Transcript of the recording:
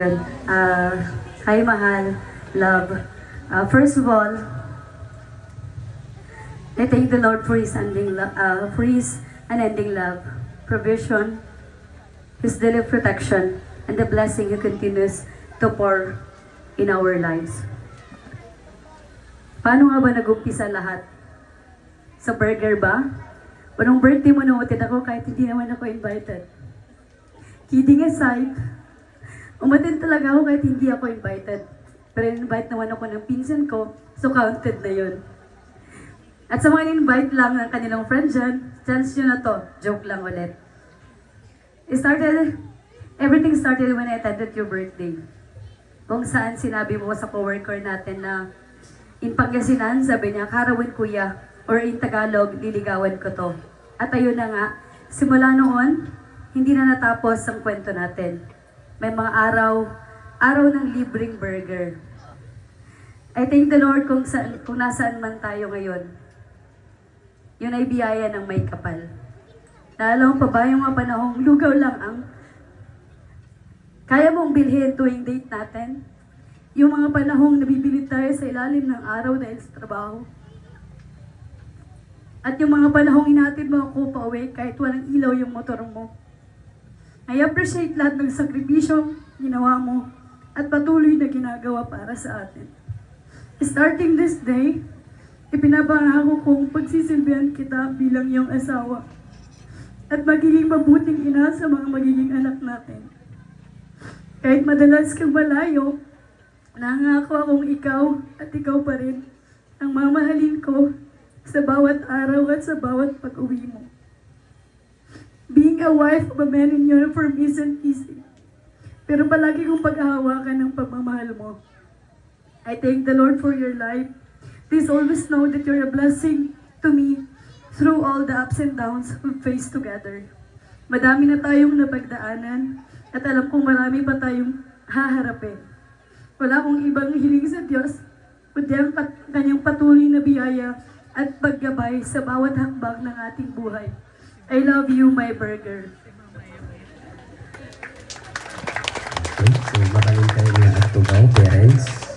Uh, Hi, Mahal, love. First of all, I thank the Lord for His unending love, provision, His daily protection, and the blessing He continues to pour in our lives. Paano nga ba nag-umpisa lahat? Sa burger ba? Anong birthday mo nautid ako kahit hindi naman ako invited? Kidding aside, umattend talaga ako kahit hindi ako invited. Pero invite naman ako ng pinsan ko, so counted na yun. At sa mga invite lang ng kanilang friend dyan, chance nyo na to. Joke lang ulit. Everything started when I attended your birthday. Kung saan sinabi mo sa coworker natin na in Pangasinan, sabi niya, Karawin kuya, or in Tagalog, liligawan ko to. At ayun na nga, simula noon, hindi na natapos ang kwento natin. May mga araw ng libreng burger. I thank the Lord kung nasaan man tayo ngayon. Yun ay biyaya ng may kapal. Lalo pa ba yung mga panahong lugaw lang ang kaya mong bilhin tuwing date natin? Yung mga panahong nabibilit tayo sa ilalim ng araw dahil sa trabaho. At yung mga panahong inatid mo ako pa uwi kahit walang ilaw yung motor mo. I appreciate lahat ng sakripisyong ginawa mo at patuloy na ginagawa para sa atin. Starting this day, ipinapangako kong pagsisilbihan kita bilang iyong asawa at magiging mabuting ina sa mga magiging anak natin. Kahit madalas kang malayo, nangako akong ikaw at ikaw pa rin ang mamahalin ko sa bawat araw at sa bawat pag-uwi mo. Being a wife of a man in uniform isn't easy. Pero palagi kong paghahawakan ng pagmamahal mo. I thank the Lord for your life. Please always know that you're a blessing to me through all the ups and downs we face together. Madami na tayong napagdaanan at alam kong marami pa tayong haharapin. Wala akong ibang hiling sa Diyos kundi ang kanyang patuloy na biyaya at paggabay sa bawat hakbang ng ating buhay. I love you, my burger. Okay, so magaling kayo mga at tugaw, parents.